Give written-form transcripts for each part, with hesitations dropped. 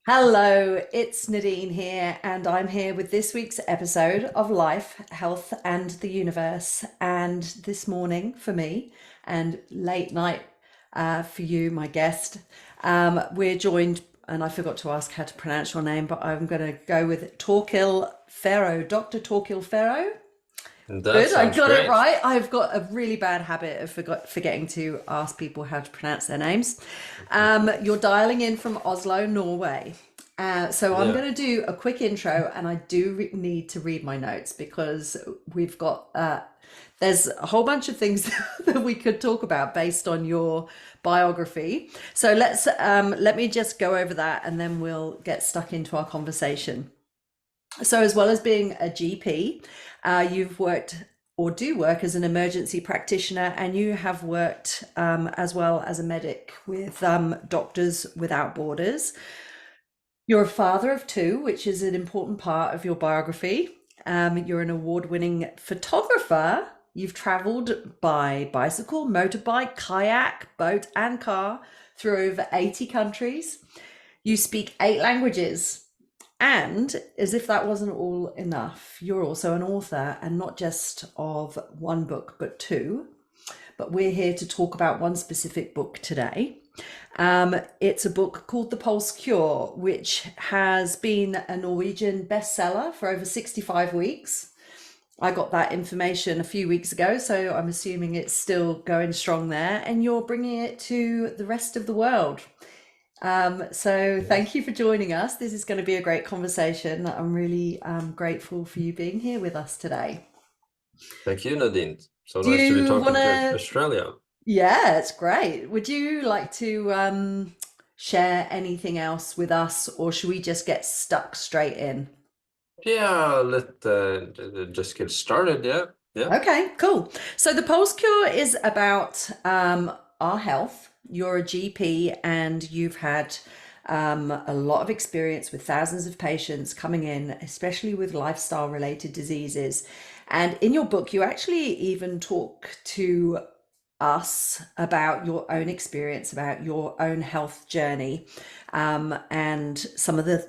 Hello, it's Nadine here, and I'm here with this week's episode of Life, Health, and the Universe. And this morning for me, and late night for you, my guest, we're joined, and I forgot to ask how to pronounce your name, but I'm going to go with Torkil Færø, Dr. Torkil Færø. That Good, I sounds got it great. right. I've got a really bad habit of forgetting to ask people how to pronounce their names. You're dialing in from Oslo, Norway. So I'm Yeah. going to do a quick intro, and I do need to read my notes because we've got there's a whole bunch of things that we could talk about based on your biography. So let me just go over that, and then we'll get stuck into our conversation. So, as well as being a GP, you've worked or do work as an emergency practitioner, and you have worked as well as a medic with Doctors Without Borders. You're a father of two, which is an important part of your biography. You're an award winning photographer. You've traveled by bicycle, motorbike, kayak, boat, and car through over 80 countries. You speak 8 languages. And as if that wasn't all enough, you're also an author, and not just of one book, but two. But we're here to talk about one specific book today. It's a book called The Pulse Cure, which has been a Norwegian bestseller for over 65 weeks. I got that information a few weeks ago, so I'm assuming it's still going strong there, and you're bringing it to the rest of the world. So Yes. thank you for joining us. This is going to be a great conversation. I'm really grateful for you being here with us today. Thank you, Nadine. So Do nice to be you want talking to to? Australia. Yeah, it's great. Would you like to share anything else with us, or should we just get stuck straight in? Yeah, just get started. Yeah. Yeah. Okay, cool. So the Pulse Cure is about our health. You're a GP, and you've had a lot of experience with thousands of patients coming in, especially with lifestyle related diseases. And in your book, you actually even talk to us about your own experience, about your own health journey, and some of the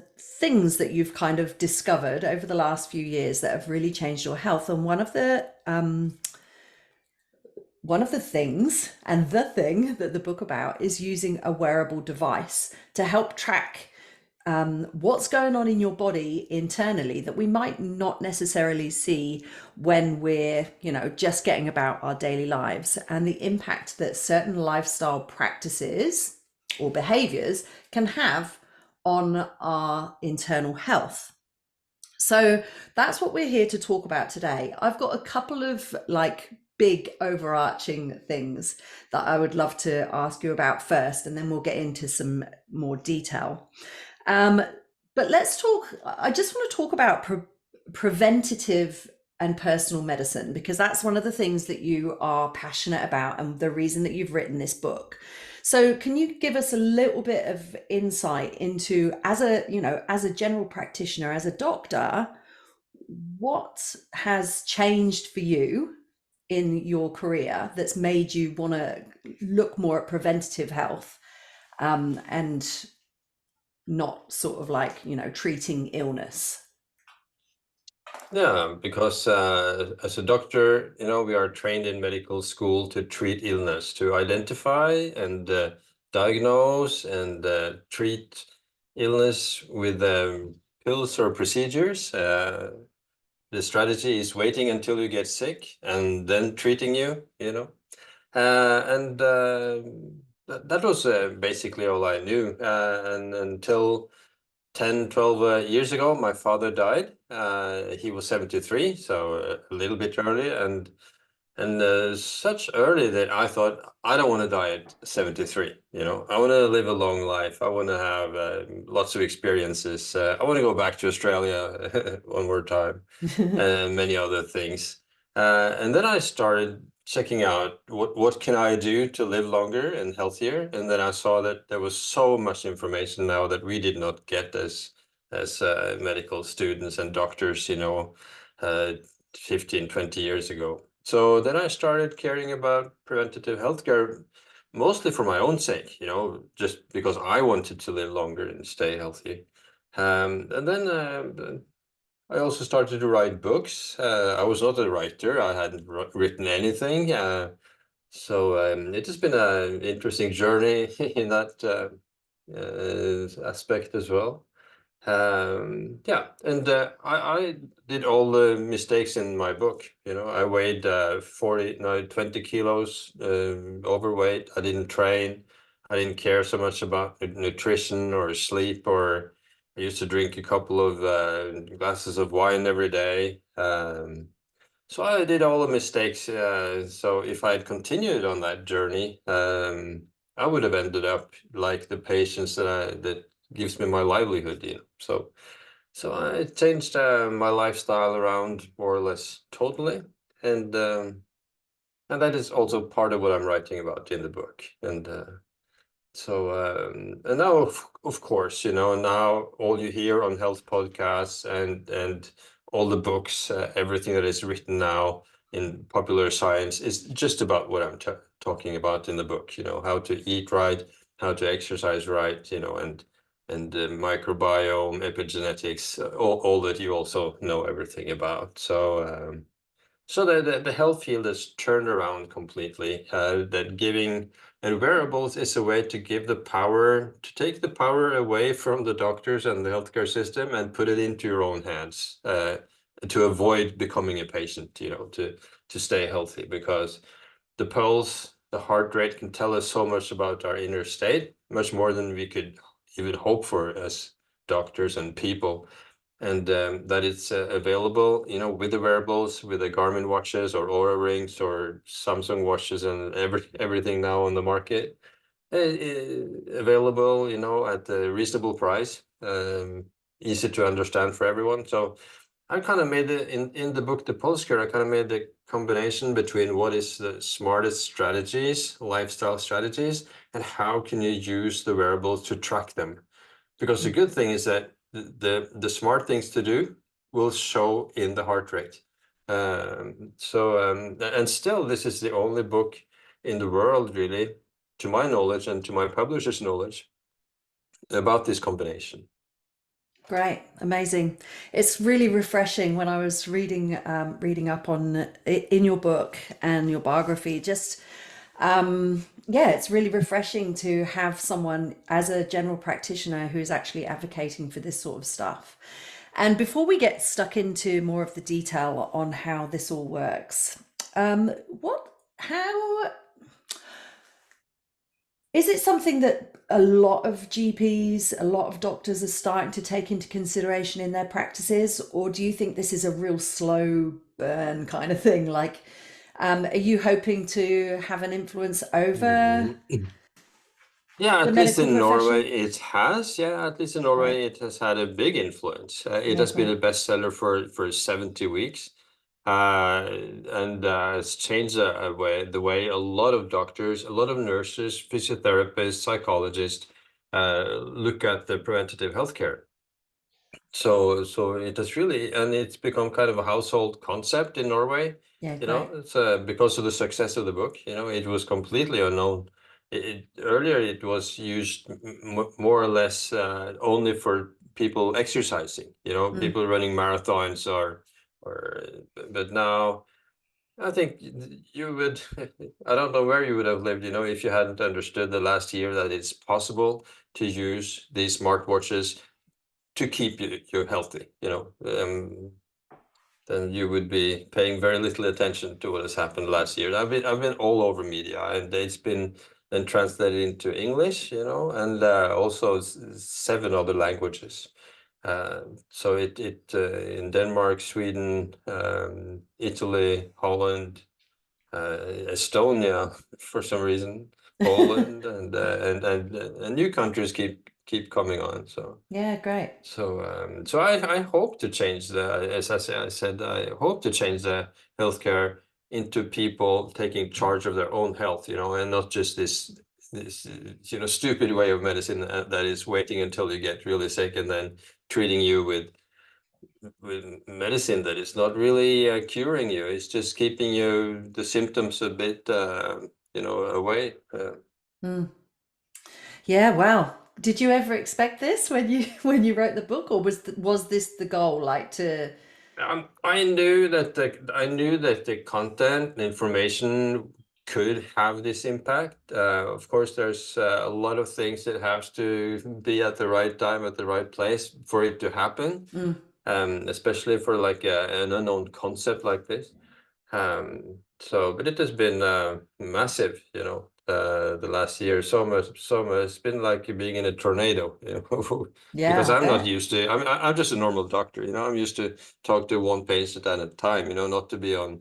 things that you've kind of discovered over the last few years that have really changed your health. And one of the things, and the thing that the book about, is using a wearable device to help track what's going on in your body internally that we might not necessarily see when we're, just getting about our daily lives, and the impact that certain lifestyle practices or behaviors can have on our internal health. So that's what we're here to talk about today. I've got a couple of big overarching things that I would love to ask you about first, and then we'll get into some more detail. Um, but let's talk. I just want to talk about preventative and personal medicine, because that's one of the things that you are passionate about and the reason that you've written this book. So can you give us a little bit of insight into, as a general practitioner, as a doctor, what has changed for you in your career that's made you want to look more at preventative health, and not sort of treating illness? Yeah, because as a doctor, we are trained in medical school to treat illness, to identify and diagnose and treat illness with pills or procedures. The strategy is waiting until you get sick and then treating you. And that was basically all I knew. And until 10, 12 years ago, my father died. He was 73, so a little bit early, and such early that I thought, I don't want to die at 73. I want to live a long life. I want to have lots of experiences. I want to go back to Australia one more time, and many other things. And then I started checking out what can I do to live longer and healthier. And then I saw that there was so much information now that we did not get as medical students and doctors, 15, 20 years ago. So then I started caring about preventative healthcare, mostly for my own sake, just because I wanted to live longer and stay healthy. And then I also started to write books. I was not a writer. I hadn't written anything. So it has been an interesting journey in that aspect as well. Yeah, and I did all the mistakes in my book. I weighed 20 kilos overweight. I didn't train. I didn't care so much about nutrition or sleep, or I used to drink a couple of glasses of wine every day. So I did all the mistakes. So if I had continued on that journey, I would have ended up like the patients that gives me my livelihood. So I changed my lifestyle around more or less totally, and that is also part of what I'm writing about in the book. And now, of course, now all you hear on health podcasts and all the books, everything that is written now in popular science is just about what I'm talking about in the book. How to eat right, how to exercise right, and microbiome, epigenetics, all that you also know everything about. So the health field has turned around completely. That giving and wearables is a way to give to take the power away from the doctors and the healthcare system and put it into your own hands, to avoid becoming a patient, to stay healthy, because the pulse, the heart rate can tell us so much about our inner state, much more than we could even hope for as doctors and people. And that it's available, with the wearables, with the Garmin watches or Aura rings or Samsung watches and everything now on the market, available, at a reasonable price, easy to understand for everyone. So I kind of made it in the book, The Pulse Cure, I kind of made the combination between what is the smartest strategies, lifestyle strategies, and how can you use the wearables to track them. Because the good thing is that the smart things to do will show in the heart rate. And still, this is the only book in the world, really, to my knowledge and to my publisher's knowledge, about this combination. Great, amazing. It's really refreshing when I was reading up on in your book and your biography. Just yeah, it's really refreshing to have someone as a general practitioner who's actually advocating for this sort of stuff. And before we get stuck into more of the detail on how this all works, how is it something that a lot of GPs, a lot of doctors are starting to take into consideration in their practices? Or do you think this is a real slow burn kind of thing? Like, are you hoping to have an influence over Yeah, the at least medical in Norway profession? it has. Yeah, at least in Great. Norway it has had a big influence. It Yeah, has been great. a bestseller for 70 weeks. And it's changed the way a lot of doctors, a lot of nurses, physiotherapists, psychologists look at the preventative healthcare. So it has really, and it's become kind of a household concept in Norway. Yeah, great. It's because of the success of the book. It was completely unknown. Earlier it was used more or less only for people exercising. Mm. People running marathons or. But now I think you would. I don't know where you would have lived. If you hadn't understood the last year that it's possible to use these smartwatches to keep you healthy, then you would be paying very little attention to what has happened last year. I've been all over media, and it's been then translated into English, and also 7 other languages. So it in Denmark, Sweden, Italy, Holland, Estonia, for some reason, Poland, and new countries keep coming on. So. Yeah, great. So I hope to change as I said, I hope to change the healthcare into people taking charge of their own health, and not just this stupid way of medicine that is waiting until you get really sick and then treating you with medicine that is not really curing you. It's just keeping the symptoms a bit, away. Mm. Yeah, wow. Did you ever expect this when you when you wrote the book, or was this the goal, like to? I knew that the content, the information could have this impact. Of course, there's a lot of things that has to be at the right time, at the right place for it to happen. Mm, Especially for like an unknown concept like this. So, but it has been massive, the last year. So much. It's been like being in a tornado, because yeah, I I'm not bet. used to. I mean, I'm just a normal doctor, I'm used to talk to one patient at a time, not to be on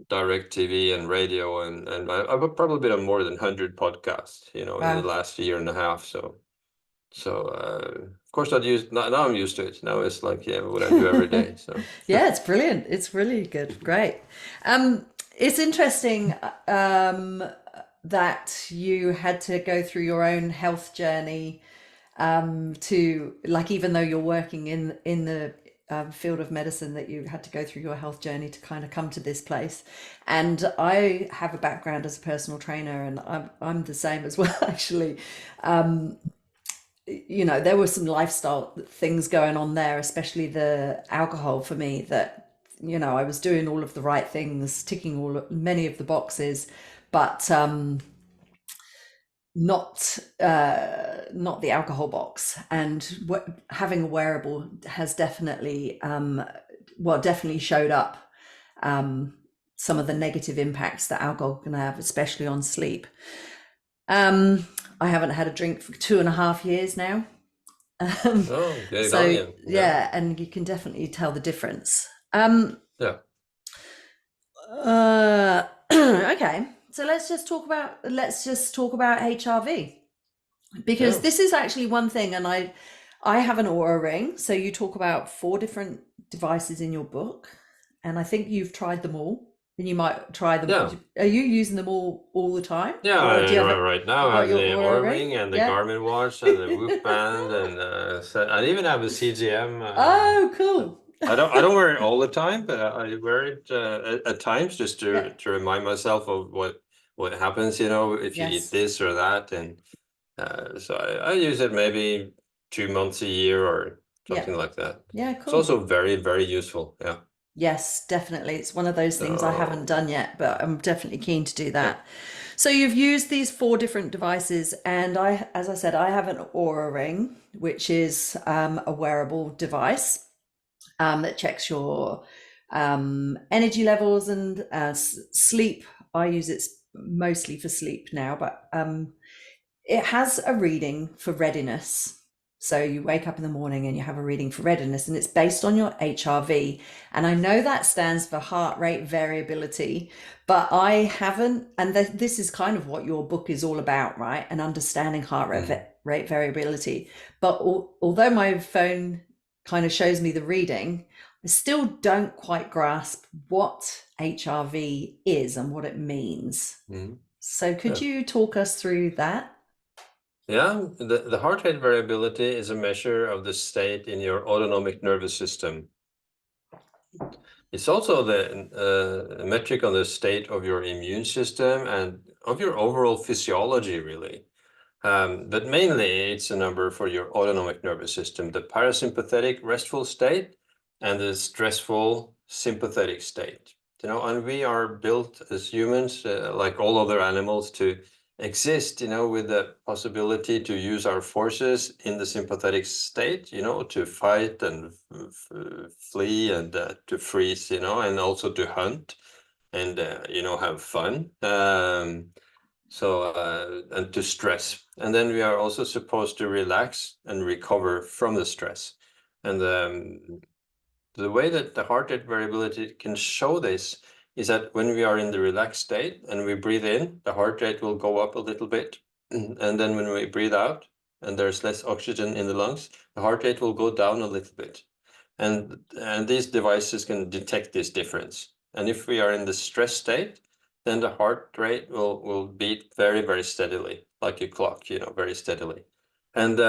direct TV and radio, and I've probably been on more than 100 podcasts, in the Wow. last year and a half. So of course not used now I'm used to it. Now it's like, yeah, what I do every day. So Yeah, it's brilliant. It's really good. Great. It's interesting that you had to go through your own health journey to like even though you're working in the field of medicine that you had to go through your health journey to kind of come to this place. And I have a background as a personal trainer, and I'm the same as well actually. There were some lifestyle things going on there, especially the alcohol for me, that I was doing all of the right things, ticking many of the boxes, but not the alcohol box. And having a wearable has definitely definitely showed up some of the negative impacts that alcohol can have, especially on sleep. I haven't had a drink for 2.5 years now. oh, get it on So you. Yeah. yeah, and you can definitely tell the difference. Yeah. Okay, so let's just talk about HRV, because Yeah. this is actually one thing, and I have an aura ring. So you talk about 4 different devices in your book, and I think you've tried them all, and you might try them. Yeah. Are you using them all the time, Yeah. or do you have Right now you I got have your the aura Oura ring? Ring and the Yeah. Garmin watch and the Whoop band, and I even have a CGM. Oh, cool. I don't wear it all the time, but I wear it at times just Yeah. to remind myself of what happens, if you eat Yes. this or that. And so I use it maybe 2 months a year or Yeah. something like that. Yeah, It's cool. also very, very useful. Yeah. Yes, definitely. It's one of those things I haven't So done yet, but I'm definitely keen to do yeah. that. So you've used these 4 different devices, and as I said, I have an Aura Ring, which is a wearable device that checks your energy levels and sleep. I use it mostly for sleep now, but it has a reading for readiness. So you wake up in the morning and you have a reading for readiness, and it's based on your HRV. And I know that stands for heart rate variability, but I haven't, and this is kind of what your book is all about, right? And understanding heart Mm. rate variability. But although my phone kind of shows me the reading, I still don't quite grasp what HRV is and what it means. Mm. So could Yeah. you talk us through that? Yeah, the heart rate variability is a measure of the state in your autonomic nervous system. It's also the metric on the state of your immune system and of your overall physiology, really. But mainly, it's a number for your autonomic nervous system, the parasympathetic restful state and the stressful sympathetic state. And we are built as humans, like all other animals, to exist, with the possibility to use our forces in the sympathetic state, to fight and flee and to freeze, and also to hunt and, have fun. And to stress. And then we are also supposed to relax and recover from the stress. And the way that the heart rate variability can show this is that when we are in the relaxed state and we breathe in, the heart rate will go up a little bit. And then when we breathe out and there's less oxygen in the lungs, the heart rate will go down a little bit. And these devices can detect this difference. And if we are in the stress state, then the heart rate will beat very, very steadily, like a clock, very steadily. And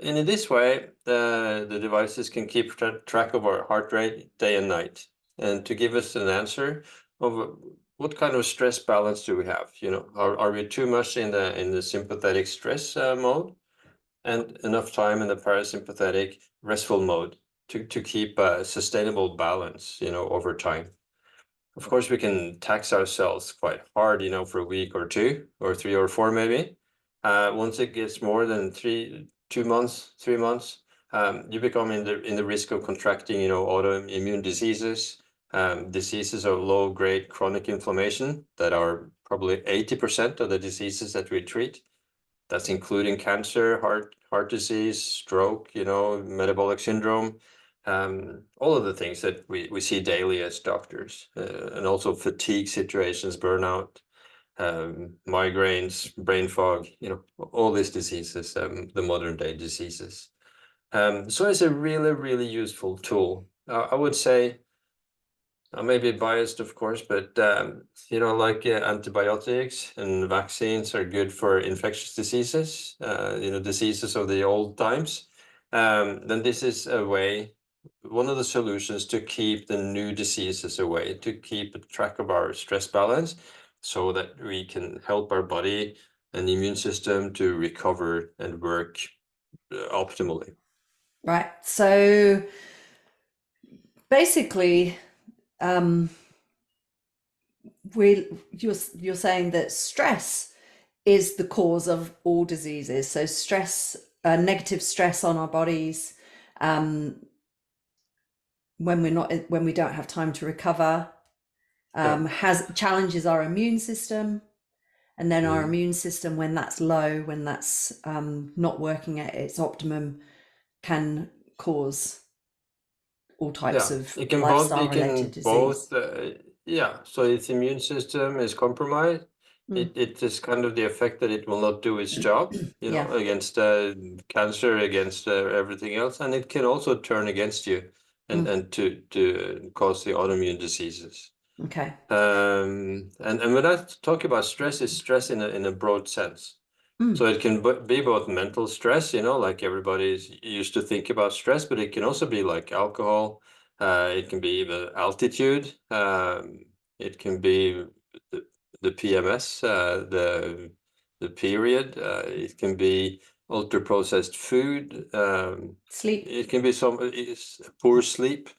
in this way, the devices can keep track of our heart rate day and night, and to give us an answer of what kind of stress balance do we have? Are we too much in the sympathetic stress mode, and enough time in the parasympathetic restful mode to keep a sustainable balance, over time? Of course, we can tax ourselves quite hard, for a week or two, or 3 or 4 maybe. Once it gets more than 2 months, 3 months, you become in the risk of contracting, autoimmune diseases, diseases of low-grade chronic inflammation that are probably 80% of the diseases that we treat. That's including cancer, heart disease, stroke, metabolic syndrome, all of the things that we see daily as doctors, and also fatigue situations, burnout, migraines, brain fog, all these diseases, the modern day diseases. So it's a really, really useful tool. I would say, I may be biased, of course, but like antibiotics and vaccines are good for infectious diseases, diseases of the old times. Then this is one of the solutions to keep the new diseases away, to keep track of our stress balance, so that we can help our body and the immune system to recover and work optimally. Right. So basically, you're saying that stress is the cause of all diseases. So stress, negative stress on our bodies, when we don't have time to recover, has challenges our immune system, and then our immune system, when that's low, when that's not working at its optimum, can cause all types of it can lifestyle related disease. So its immune system is compromised. It is kind of the effect that it will not do its job, Yeah. against cancer, against everything else, and it can also turn against you and to cause the autoimmune diseases. Okay. And when I talk about stress, it's stress in a broad sense. So it can be both mental stress, like everybody's used to think about stress, but it can also be like alcohol. It can be the altitude. It can be the PMS, the period. It can be ultra processed food. Sleep. It can be poor sleep.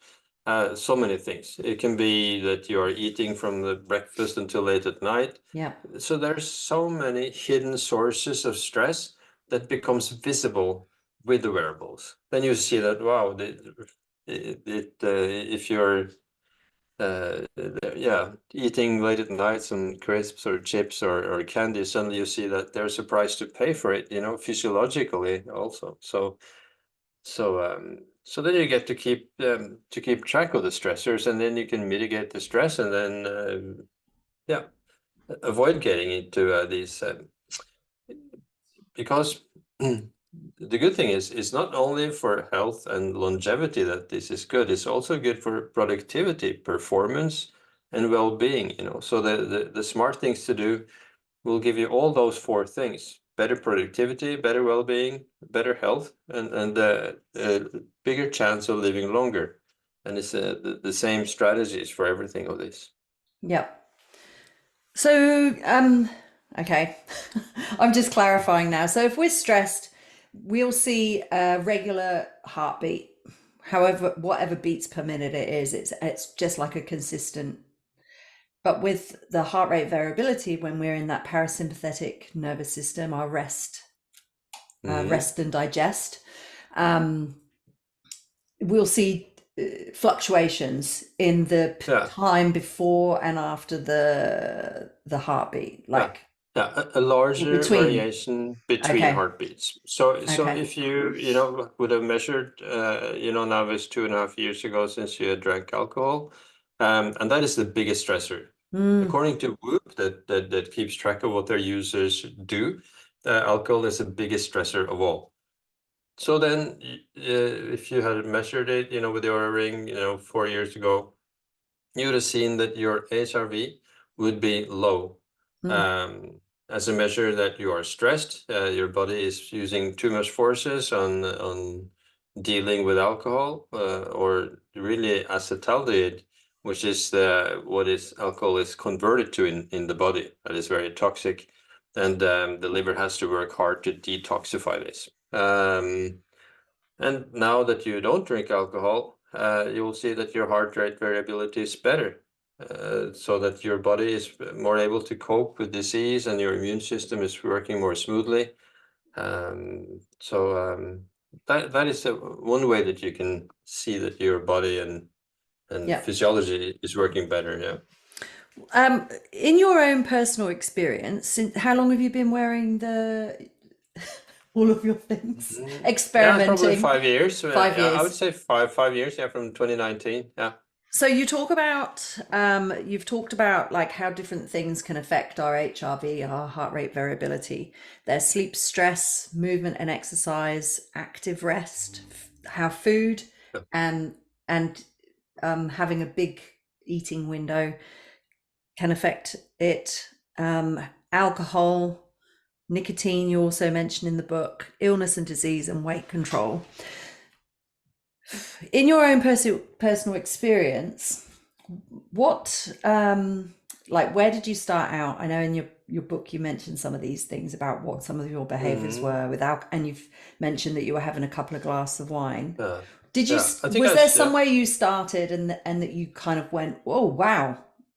So many things. It can be that you are eating from the breakfast until late at night. Yeah. So there's so many hidden sources of stress that becomes visible with the wearables. Then you see that, wow, if you're eating late at night some crisps or chips or candy, suddenly you see that there's a price to pay for it, physiologically also. So then you get to keep track of the stressors, and then you can mitigate the stress, and then avoid getting into these, because the good thing is it's not only for health and longevity that this is good, it's also good for productivity, performance, and well-being. So the smart things to do will give you all those 4 things: better productivity, better well-being, better health, and a bigger chance of living longer. And it's the same strategies for everything of this. Yeah. So, okay, I'm just clarifying now. So if we're stressed, we'll see a regular heartbeat, however, whatever beats per minute it is. It's just like a consistent. But with the heart rate variability, when we're in that parasympathetic nervous system, our rest and digest, we'll see fluctuations in the time before and after the heartbearbeat, like a larger variation between Okay. heartbeats. So Okay. if you would have measured, now it's 2.5 years ago since you had drank alcohol, and that is the biggest stressor. According to Whoop, that keeps track of what their users do, alcohol is the biggest stressor of all. So then, if you had measured it, with your ring, 4 years ago, you would have seen that your HRV would be low. As a measure that you are stressed, your body is using too much forces on dealing with alcohol, or really acetaldehyde, which is what is alcohol is converted to in the body. That is very toxic, and the liver has to work hard to detoxify this. And now that you don't drink alcohol, you will see that your heart rate variability is better, so that your body is more able to cope with disease and your immune system is working more smoothly. That is one way that you can see that your body and Yeah. physiology is working better. Yeah. In your own personal experience, how long have you been wearing all of your things, Yeah, it's probably experimenting? 5 years. 5 years. I would say 5 years. Yeah, from 2019. Yeah. So you talk about, you've talked about like how different things can affect our HRV, our heart rate variability. There's sleep, stress, movement and exercise, active rest, how food and having a big eating window can affect it. Alcohol, nicotine, you also mentioned in the book, illness and disease, and weight control. In your own personal experience, what like where did you start out? I know in your book you mentioned some of these things about what some of your behaviors were without, and you've mentioned that you were having a couple of glasses of wine. Did you I think was there some way you started and that you kind of went, oh wow,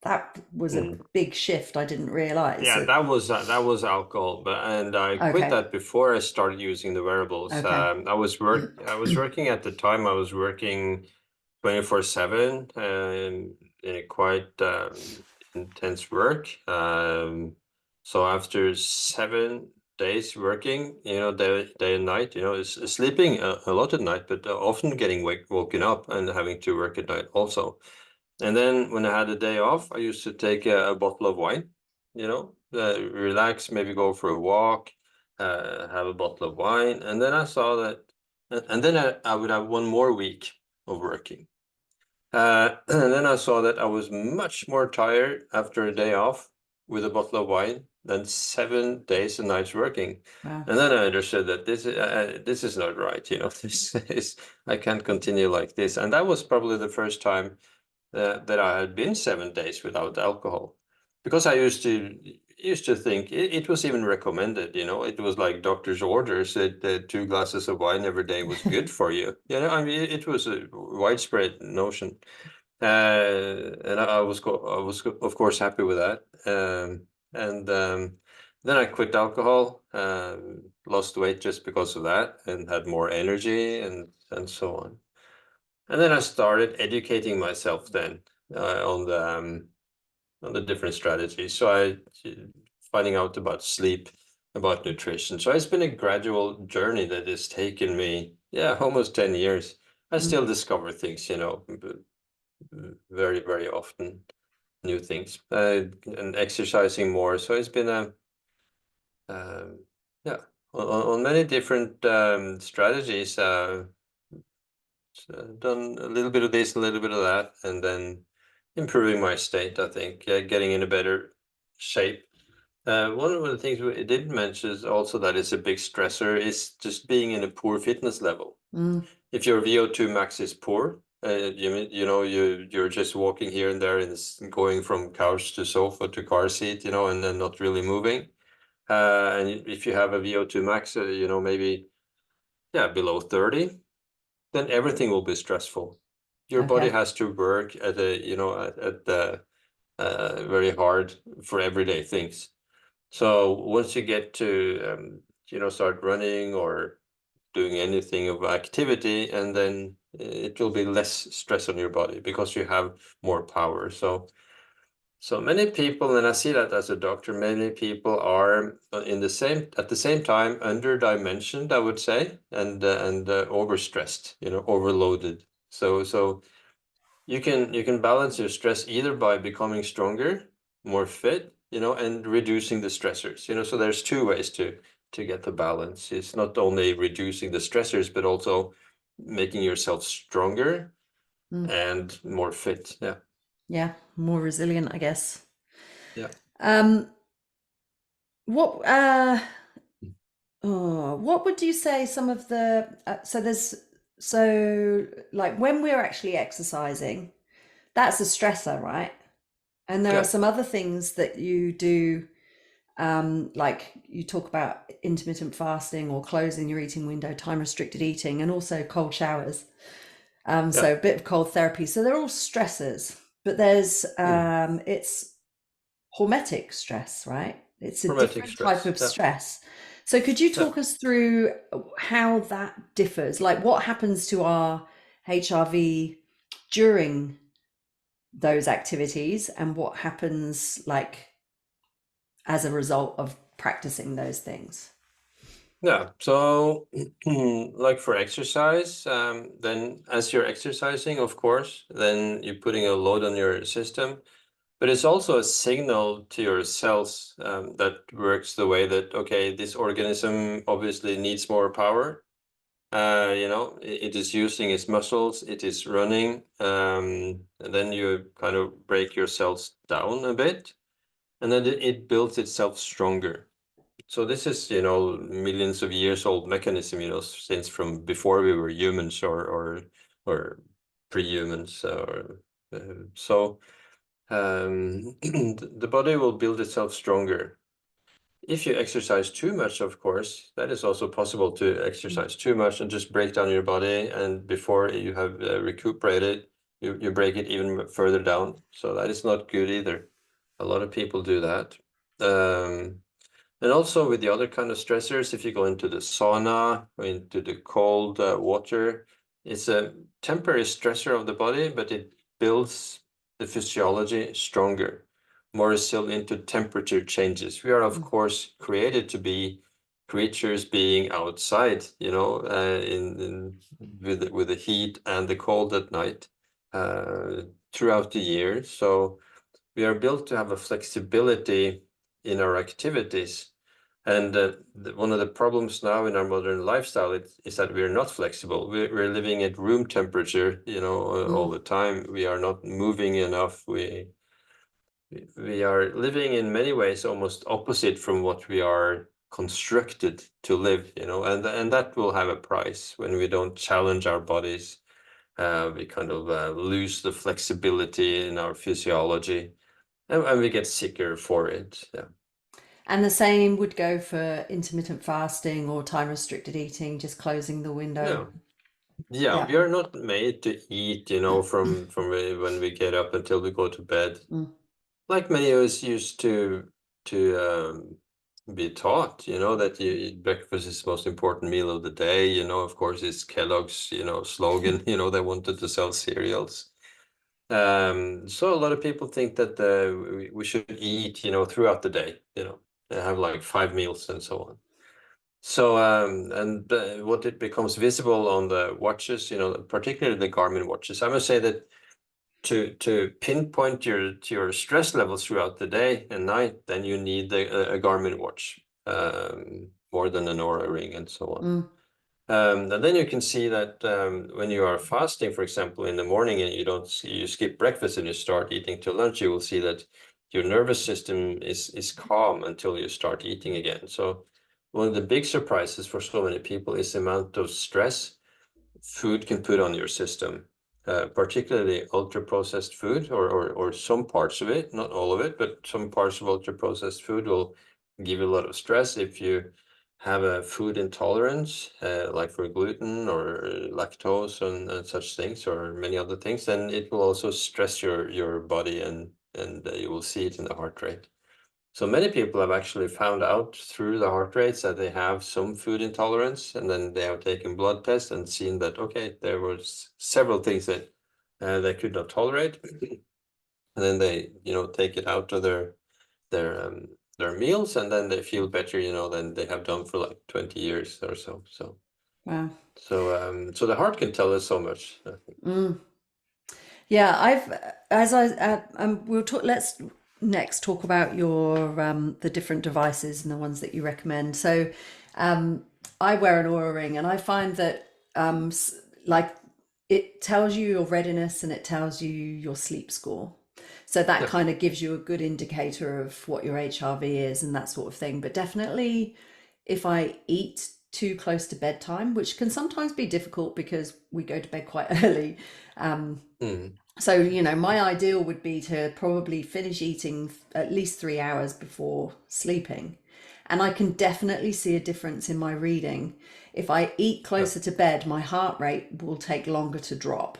that was a big shift, I didn't realize? Yeah, that was alcohol, and I quit Okay. that before I started using the wearables. Okay. I was working at the time. I was working 24/7 in a quite intense work. So after 7 days working, day and night, sleeping a lot at night, but often getting woken up and having to work at night also. And then when I had a day off, I used to take a bottle of wine, relax, maybe go for a walk, have a bottle of wine. And then I saw that, and then I would have one more week of working. And then I saw that I was much more tired after a day off with a bottle of wine than 7 days and nights working. Wow. And then I understood that this is not right. I can't continue like this. And that was probably the first time that I had been 7 days without alcohol, because I used to think it was even recommended. It was like doctor's orders that 2 glasses of wine every day was good for you. I mean, it was a widespread notion, and I was of course happy with that. And then I quit alcohol, lost weight just because of that, and had more energy and so on. And then I started educating myself then on the different strategies. So finding out about sleep, about nutrition. So it's been a gradual journey that has taken me, almost 10 years. I still discover things, very, very often, new things, and exercising more. So it's been on many different strategies. Done a little bit of this, a little bit of that, and then improving my state, I think, getting in a better shape. One of the things we didn't mention is also that it's a big stressor is just being in a poor fitness level. If your VO2 max is poor, you're just walking here and there and going from couch to sofa to car seat, and then not really moving. And if you have a VO2 max, maybe below 30, then everything will be stressful. Your body has to work at the very hard for everyday things. So once you get to start running or doing anything of activity, and then it will be less stress on your body because you have more power. So many people, and I see that as a doctor, many people are at the same time under-dimensioned, I would say, and overstressed, overloaded. So you can balance your stress either by becoming stronger, more fit, and reducing the stressors. So there's two ways to get the balance. It's not only reducing the stressors, but also making yourself stronger and more fit. Yeah. Yeah, more resilient, I guess. Yeah. What what would you say some of the so like when we're actually exercising, that's a stressor, right? And there are Yeah, some other things that you do, like you talk about intermittent fasting or closing your eating window, time restricted eating, and also cold showers. yeah. So a bit of cold therapy. So they're all stressors, but there's Mm. it's hormetic stress, right? It's a Traumatic different type stress. of Yeah, stress. So could you yeah. talk us through how that differs? Like what happens to our HRV during those activities and what happens like as a result of practicing those things? Yeah, so like for exercise, then as you're exercising, of course, then you're putting a load on your system, but it's also a signal to your cells that works the way that, okay, this organism obviously needs more power. It is using its muscles, it is running, and then you kind of break your cells down a bit, and then it builds itself stronger. So this is, millions of years old mechanism, since from before we were humans or pre-humans. So the body will build itself stronger. If you exercise too much, of course, that is also possible to exercise too much and just break down your body. And before you have recuperated, you break it even further down. So that is not good either. A lot of people do that. Um, and also with the other kind of stressors, if you go into the sauna or into the cold water, it's a temporary stressor of the body, but it builds the physiology stronger, more resilient to temperature changes. We are, of course, created to be creatures being outside, with the heat and the cold at night throughout the year. So we are built to have a flexibility in our activities. And one of the problems now in our modern lifestyle is that we're not flexible. We're living at room temperature, all Mm. the time. We are not moving enough. We are living in many ways almost opposite from what we are constructed to live, and that will have a price when we don't challenge our bodies. We kind of lose the flexibility in our physiology, and we get sicker for it. Yeah. And the same would go for intermittent fasting or time restricted eating, just closing the window. Yeah. Yeah, Yeah. we are not made to eat, from when we get up until we go to bed. Mm. Like many of us used to be taught, that breakfast is the most important meal of the day. Of course, it's Kellogg's, slogan. They wanted to sell cereals. So a lot of people think that we should eat, throughout the day, and have like 5 meals and so on. So, and what it becomes visible on the watches, particularly the Garmin watches. I must say that to pinpoint your stress levels throughout the day and night, then you need a Garmin watch, more than an Oura ring and so on. Mm. And then you can see that when you are fasting, for example, in the morning and you skip breakfast and you start eating till lunch, you will see that your nervous system is calm until you start eating again. So one of the big surprises for so many people is the amount of stress food can put on your system, particularly ultra-processed food or some parts of it, not all of it, but some parts of ultra-processed food will give you a lot of stress. If you have a food intolerance, like for gluten or lactose and such things, or many other things, then it will also stress your body and you will see it in the heart rate. So many people have actually found out through the heart rates that they have some food intolerance, and then they have taken blood tests and seen that, okay, there was several things that they could not tolerate. And then they, take it out of their their meals, and then they feel better, than they have done for like 20 years or so. Wow. So the heart can tell us so much, I think. Mm. Yeah, as I we'll talk. Let's next talk about your the different devices and the ones that you recommend. So, I wear an Oura ring, and I find that like it tells you your readiness and it tells you your sleep score. So that Yeah. kind of gives you a good indicator of what your HRV is and that sort of thing. But definitely, if I eat too close to bedtime, which can sometimes be difficult because we go to bed quite early. So, you know, my ideal would be to probably finish eating at least 3 hours before sleeping. And I can definitely see a difference in my reading. If I eat Yeah. closer to bed, my heart rate will take longer to drop.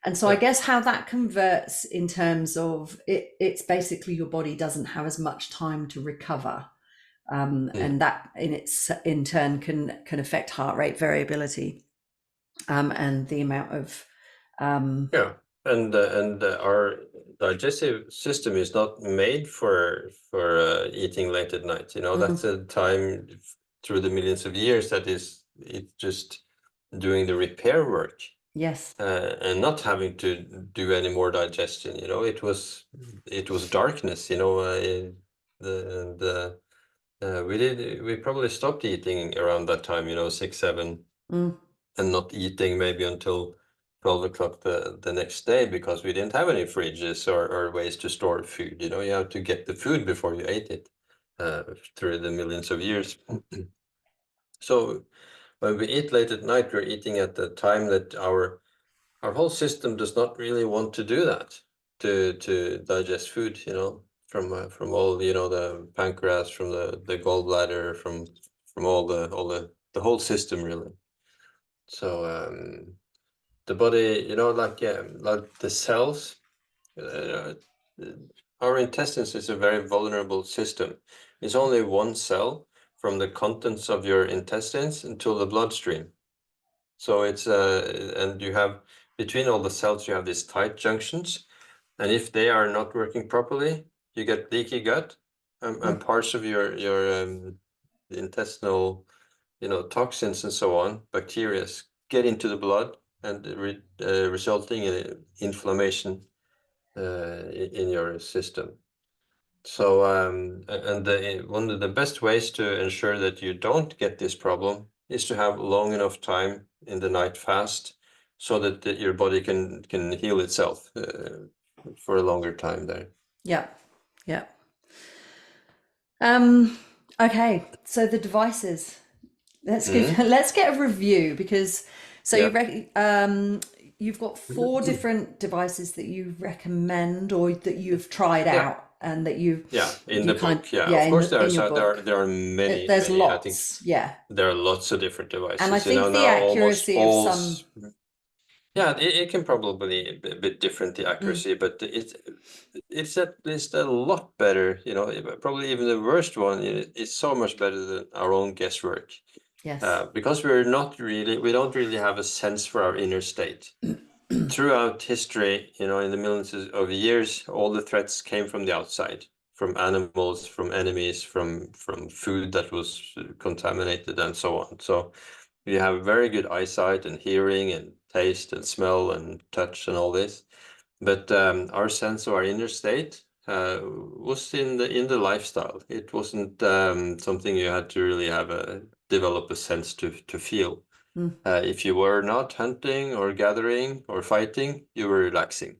And so I Yeah. guess how that converts in terms of it's basically your body doesn't have as much time to recover. And that in turn can affect heart rate variability, and the amount of Yeah. And our digestive system is not made for eating late at night. You know, that's a time through the millions of years that it's just doing the repair work. yes. And not having to do any more digestion. You know, it was darkness. You know, we probably stopped eating around that time. You know, 6, 7, and not eating maybe until 12 o'clock the next day, because we didn't have any fridges or ways to store food. You know, you have to get the food before you ate it through the millions of years. So when we eat late at night, we're eating at the time that our whole system does not really want to do that, to digest food, you know, from all, you know, the pancreas, from the gallbladder, from all the whole system really. So the body, you know, like the cells, uh, our intestines is a very vulnerable system. It's only one cell from the contents of your intestines into the bloodstream. So it's and you have, between all the cells, you have these tight junctions, and if they are not working properly, you get leaky gut, and parts of your intestinal, you know, toxins and so on, bacteria, get into the blood and resulting in inflammation in your system. So one of the best ways to ensure that you don't get this problem is to have long enough time in the night fast, so that your body can heal itself for a longer time there. Yeah. Yeah. Okay. So the devices. Let's get a review, because so Yeah, you've got 4 different devices that you recommend or that you've tried yeah, out and that you yeah. In you the kind book, yeah. yeah Of course, in your book. there are many, There's many. I think lots. Yeah. there are lots of different And I devices. You know, think the now almost accuracy of all. some Yeah, it can probably be a bit different, the accuracy, but it's at least a lot better. You know, probably even the worst one is so much better than our own guesswork, yes. because we don't really have a sense for our inner state. Throughout history, you know, in the millions of years, all the threats came from the outside, from animals, from enemies, from food that was contaminated, and so on. So we have very good eyesight and hearing and taste and smell and touch and all this, but our sense of our inner state was in the lifestyle. It wasn't something you had to really have develop a sense to feel. If you were not hunting or gathering or fighting, you were relaxing.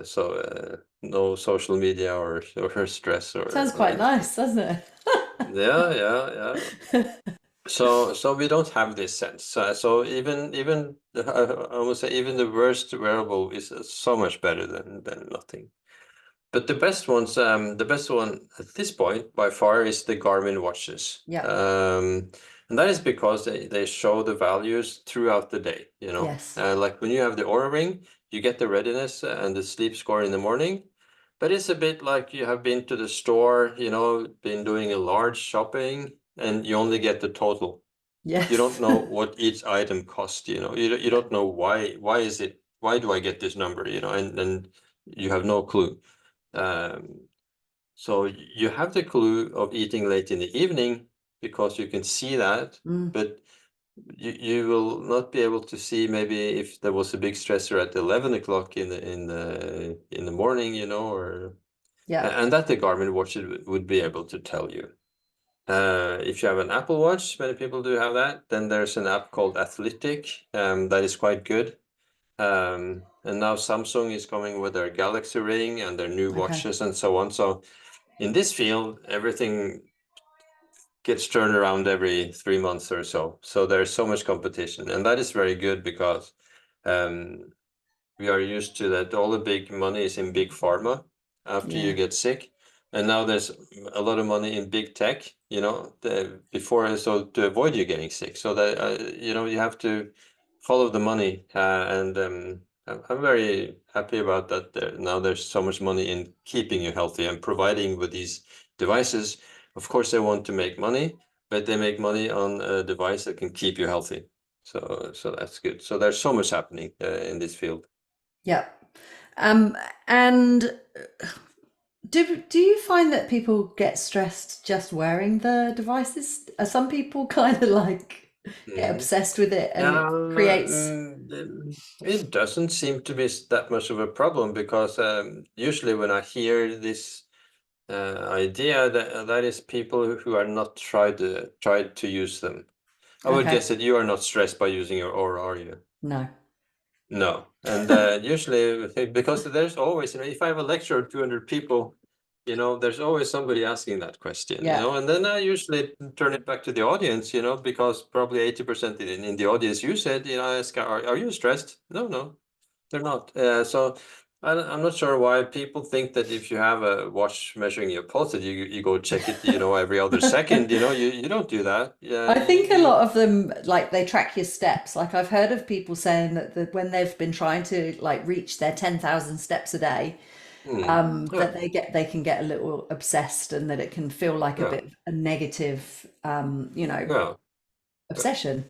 So no social media or stress Sounds or quite anything. nice, doesn't it? Yeah, yeah, yeah. So we don't have this sense. So even I would say even the worst wearable is so much better than nothing. But the best one at this point by far is the Garmin watches. Yeah. And that is because they show the values throughout the day, you know. Yes. Like when you have the Aura Ring, you get the readiness and the sleep score in the morning. But it's a bit like you have been to the store, you know, been doing a large shopping, and you only get the total. You don't Yes. know what each item cost, you know. You don't know why do I get this number, you know, and you have no clue. Um, so you have the clue of eating late in the evening because you can see that, but you will not be able to see maybe if there was a big stressor at 11 o'clock in the morning, you know, or Yeah. and that the Garmin watch would be able to tell you. If you have an Apple Watch, many people do have that, then there's an app called Athletic, that is quite good. And now Samsung is coming with their Galaxy Ring and their new Okay. watches and so on. So in this field, everything gets turned around every 3 months or so. So there's so much competition, and that is very good because we are used to that all the big money is in big pharma after you get sick. And now there's a lot of money in big tech, before, so to avoid you getting sick. So that, you have to follow the money. And I'm very happy about that. Now there's so much money in keeping you healthy and providing with these devices. Of course, they want to make money, but they make money on a device that can keep you healthy. So that's good. So there's so much happening in this field. Yeah. And do you find that people get stressed just wearing the devices? Are some people kind of like get obsessed with it and it creates? It doesn't seem to be that much of a problem because usually when I hear this idea, that is people who are not tried to use them. I would Okay. guess that you are not stressed by using your Aura, are you? No. No. And usually, because there's always, if I have a lecture of 200 people, there's always somebody asking that question, Yeah. and then I usually turn it back to the audience, because probably 80% in the audience you said, I ask, are you stressed? No, they're not. So I'm not sure why people think that if you have a watch measuring your pulse, that you go check it, every other second. You don't do that. Yeah, I think a lot of them, like, they track your steps. Like, I've heard of people saying that when they've been trying to like reach their 10,000 steps a day, yeah, that they can get a little obsessed and that it can feel like a yeah, bit of a negative, yeah. obsession.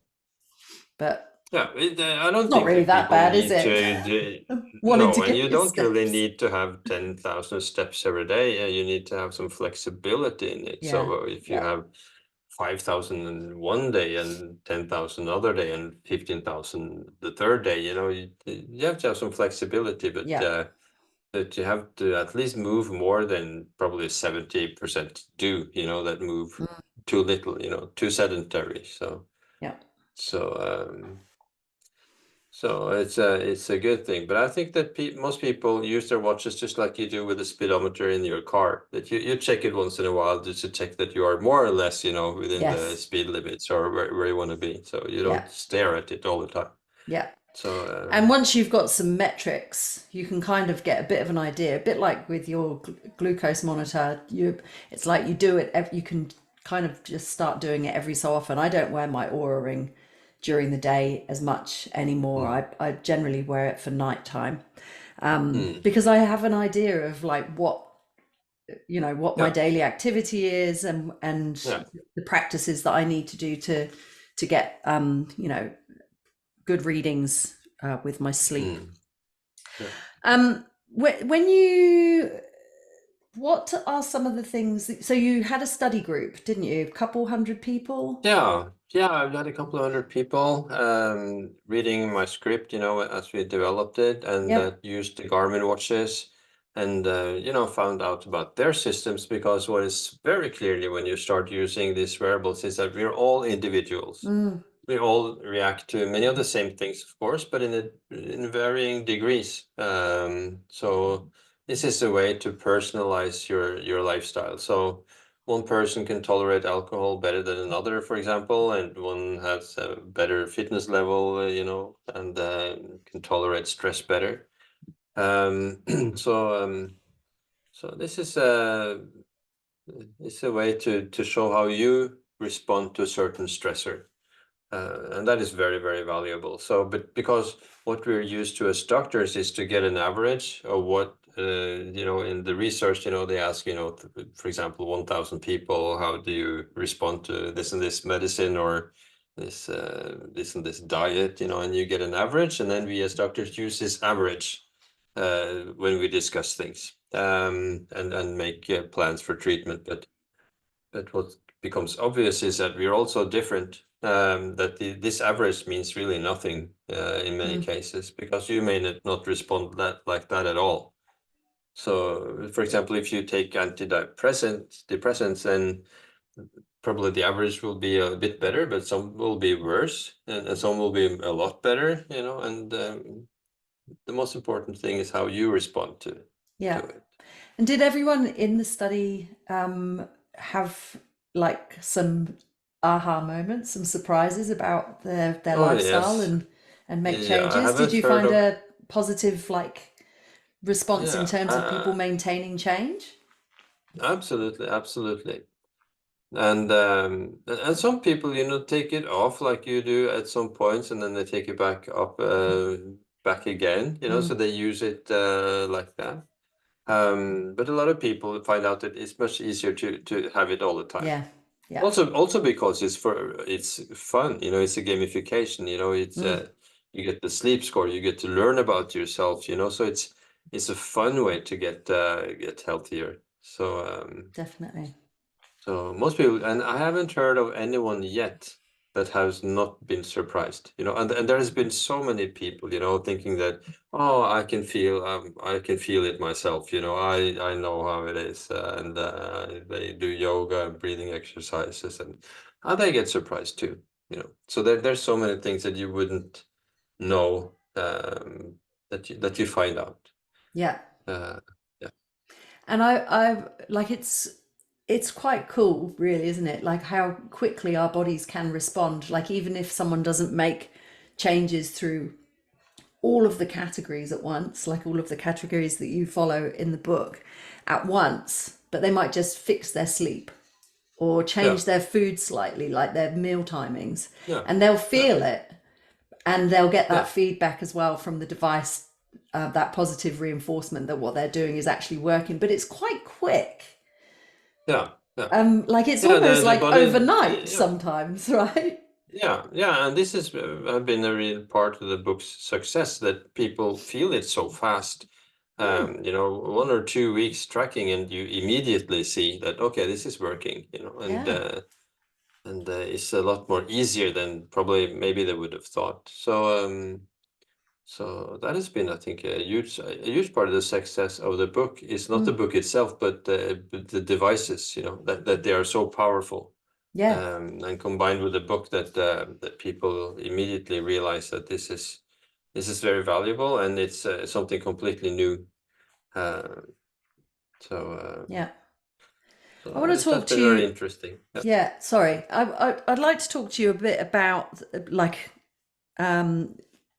But Yeah, I don't it's not think really that that people bad, is need it? Wanting to no, and get you your don't really steps. need to have 10,000 steps every day. You need to have some flexibility in it. Yeah. So if you Yeah. have 5,000 in one day and 10,000 other day and 15,000 the third day, you have to have some flexibility, Yeah. but you have to at least move more than probably 70% do, that move Mm, too little, too sedentary. yeah. So so it's a good thing, but I think that most people use their watches just like you do with a speedometer in your car. That you check it once in a while just to check that you are more or less, within the Yes. speed limits or where you want to be. So you Yeah. don't stare at it all the time. Yeah. So And once you've got some metrics, you can kind of get a bit of an idea, a bit like with your glucose monitor. It's like you do it, you can kind of just start doing it every so often. I don't wear my Aura ring during the day as much anymore. I generally wear it for nighttime, mm, because I have an idea of like what my yeah, daily activity is and yeah, the practices that I need to do to get good readings with my sleep. mm, yeah. When you, what are some of the things so you had a study group, didn't you? A couple hundred people? Yeah, I've had a couple of hundred people reading my script, as we developed it, and Yep. used the Garmin watches, and found out about their systems, because what is very clearly when you start using these wearables is that we're all individuals. Mm, We all react to many of the same things, of course, but in varying degrees. So this is a way to personalize your lifestyle. So one person can tolerate alcohol better than another, for example, and one has a better fitness level, and can tolerate stress better. Um, so so this is it's a way to show how you respond to a certain stressor. And that is very, very valuable. So, but because what we're used to as doctors is to get an average of what, in the research, they ask, for example, 1,000 people, how do you respond to this and this medicine or this and this diet, and you get an average. And then we as doctors use this average when we discuss things and make plans for treatment. But what becomes obvious is that we're also different. That this average means really nothing in many mm, cases, because you may not respond like that at all. So, for example, if you take depressants, then probably the average will be a bit better, but some will be worse, and some will be a lot better. And the most important thing is how you respond to yeah. it. And did everyone in the study have like some aha moments, some surprises about their Oh lifestyle yes, and make yeah. I changes? Did haven't you heard find of. a positive like response in Yeah, terms of people maintaining change? absolutely, absolutely. And some people, take it off like you do at some points, and then they take it back up, back again. So Mm, they use it like that. But a lot of people find out that it's much easier to have it all the time. yeah, yeah. Also because it's fun, it's a gamification, it's Mm, you get the sleep score, you get to learn about yourself, so it's a fun way to get healthier. definitely. So most people, and I haven't heard of anyone yet that has not been surprised, and there has been so many people, thinking that, oh, I can feel it myself, I know how it is, and they do yoga and breathing exercises, and they get surprised too, So there's so many things that you wouldn't know, that you find out. Yeah. Uh, yeah, And I like it's quite cool, really, isn't it? Like how quickly our bodies can respond. Like even if someone doesn't make changes through all of the categories at once, like all of the categories that you follow in the book at once, but they might just fix their sleep or yeah, change their food slightly, like their meal timings, yeah, and they'll yeah, feel it and they'll get that yeah, feedback as well from the device, that positive reinforcement that what they're doing is actually working. But it's quite quick. yeah, yeah. Like it's Yeah, almost the like body, overnight yeah, sometimes, right? yeah, yeah, and this has have been a real part of the book's success, that people feel it so fast. Mm, 1 or 2 weeks tracking, and you immediately see that, okay, this is working, yeah. and it's a lot more easier than probably maybe they would have thought. So that has been, I think, a huge part of the success of the book is not the Mm, book itself, but the devices, that they are so powerful, yeah. and combined with the book, that people immediately realize that this is very valuable, and it's something completely new. Uh, so uh, Yeah. so I want to that's talk to been very you. interesting. Yeah. Yeah, sorry. I'd like to talk to you a bit about like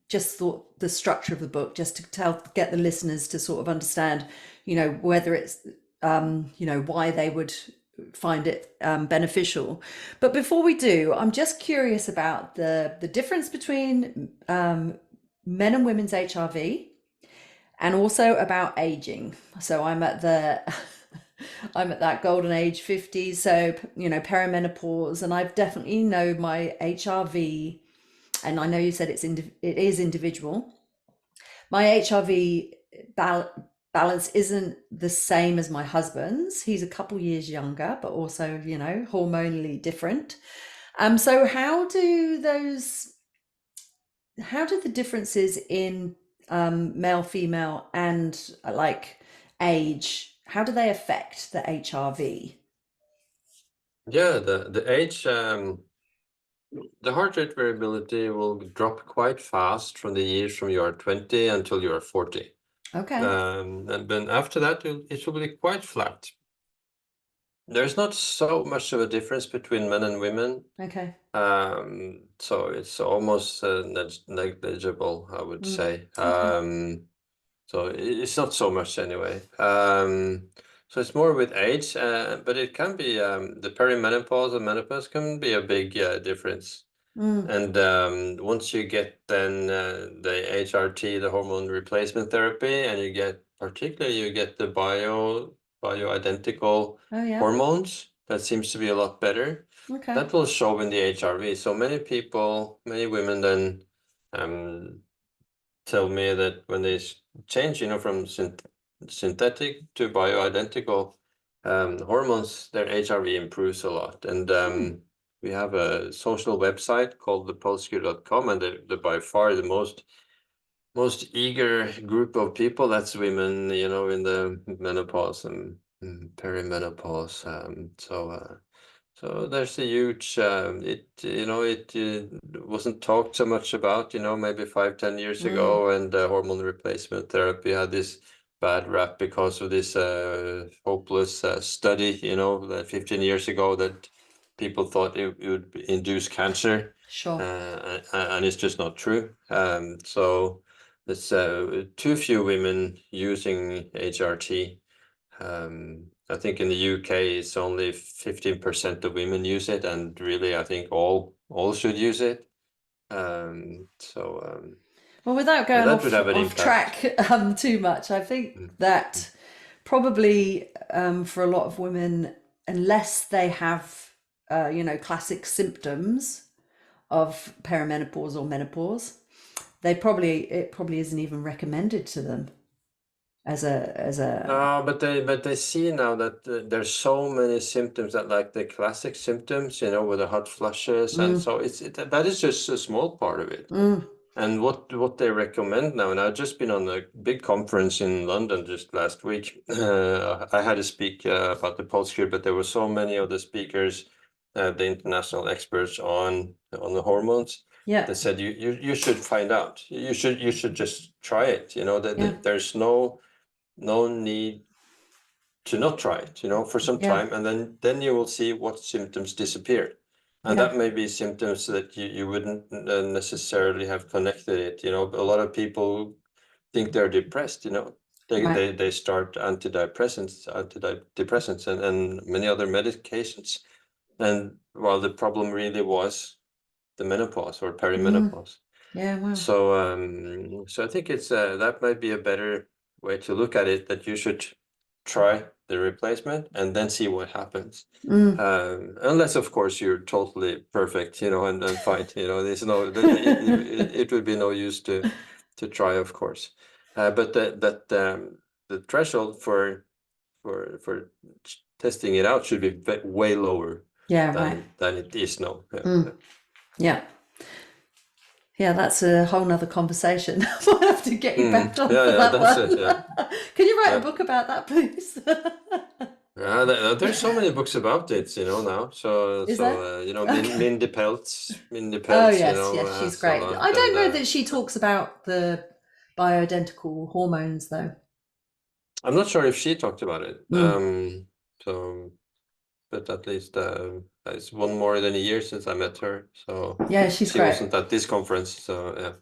just thought the structure of the book, just to get the listeners to sort of understand, whether it's why they would find it beneficial. But before we do, I'm just curious about the difference between men and women's HRV and also about aging. So I'm at the I'm at that golden age 50, so perimenopause, and I've definitely know my HRV, and I know you said it is individual. My HRV balance isn't the same as my husband's. He's a couple years younger, but also hormonally different. So how do the differences in male, female, and like age, how do they affect the HRV? Yeah, the age, the heart rate variability will drop quite fast from the years from you are 20 until you are 40. Okay. And then after that, it will be quite flat. There's not so much of a difference between men and women. Okay. So it's almost negligible, I would Mm, say. okay. So it's not so much anyway. So it's more with age, but it can be, the perimenopause and menopause can be a big difference. Mm. And once you get then the HRT, the hormone replacement therapy, and you get the bioidentical Oh yeah. hormones, that seems to be a lot better. Okay. That will show in the HRV. So many people, many women then um, tell me that when they change, from synthetic to bioidentical hormones, their HRV improves a lot. And Mm. we have a social website called thepulsecure.com, and the by far the most eager group of people, that's women, in the menopause and perimenopause. So there's a huge, it wasn't talked so much about, maybe 5, 10 years Mm. ago, and hormone replacement therapy had this bad rap because of this hopeless study, 15 years ago, that people thought it would induce cancer, Sure. and it's just not true. So there's too few women using HRT. I think in the UK it's only 15% of women use it, and really I think all should use it. Well, without But going that would have an off impact. track too much, I think Mm, mm. that probably for a lot of women, unless they have classic symptoms of perimenopause or menopause, it probably isn't even recommended to them as a No, but they see now that there's so many symptoms that, like the classic symptoms, with the hot flushes, and so that is just a small part of it. And what they recommend now, and I've just been on a big conference in London just last week. I had to speak about the pulse cure, but there were so many of the speakers, the international experts on the hormones. yeah, They said you should find out. You should just try it. yeah, There's no need to not try it, for some yeah, time, and then you will see what symptoms disappear. And yeah, that may be symptoms that you wouldn't necessarily have connected it. A lot of people think they're depressed, right, they start antidepressants and many other medications. And while the problem really was the menopause or perimenopause. yeah, well, So I think it's that might be a better way to look at it, that you should try the replacement and then see what happens. Unless, of course, you're totally perfect, and fine, there's it would be no use to try, of course. But the threshold for testing it out should be way lower yeah, right, than it is now. yeah. Yeah, that's a whole nother conversation. I'll have to get you back on for that That's one. it. Yeah. Can you write a Yeah. book about that, please? There's so many books about it, now. So, Is there? Okay. Mindy Oh, Peltz, yes, she's has a great. lot, I don't and know that she talks about the bioidentical hormones, though. I'm not sure if she talked about it. Mm. So, but at least it's one more than a year since I met her, so Yeah, she's she great. wasn't at this conference. So yeah.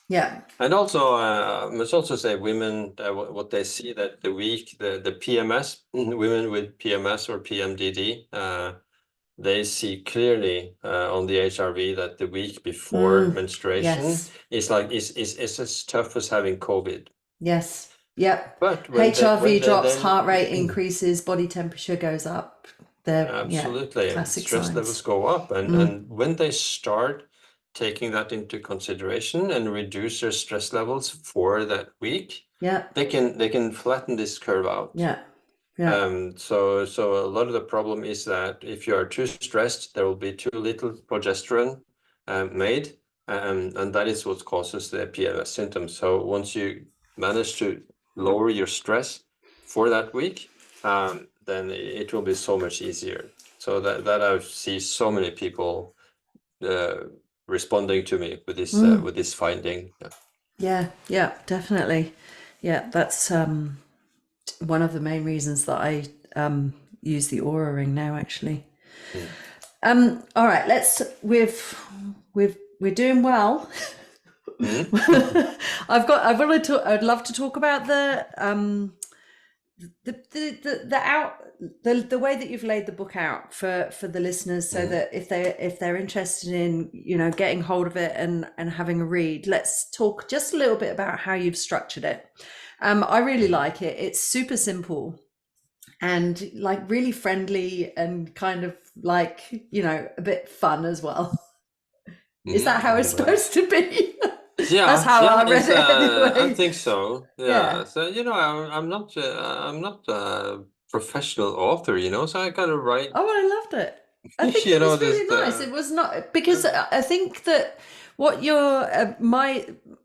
Yeah. And also, I must also say, women, what they see, that the PMS, women with PMS or PMDD, they see clearly on the HRV that the week before menstruation Yes. is as tough as having COVID. Yes. Yep. But HRV drops, then heart rate increases, body temperature goes up. They're, absolutely, classic stress levels signs. go up, and when they start taking that into consideration and reduce their stress levels for that week, Yeah. they can flatten this curve out. Yeah. Yeah. So a lot of the problem is that if you are too stressed, there will be too little progesterone made, and that is what causes the PMS symptoms. So once you manage to lower your stress for that week, then it will be so much easier. So that I see so many people responding to me with this finding. Yeah. Yeah. Definitely. Yeah. That's one of the main reasons that I use the Aura ring now, actually. All right. We're doing well. I'd love to talk about the way that you've laid the book out for the listeners, so that if they're interested in getting hold of it and having a read, let's talk just a little bit about how you've structured it. I really like it. It's super simple and like really friendly and kind of like a bit fun as well. Is that how it's supposed to be? That's how I read it I anyway. think so. Yeah. Yeah. So I'm not a professional author, so I gotta write. Oh, I loved it. I think it was really just nice. It was not because I think that what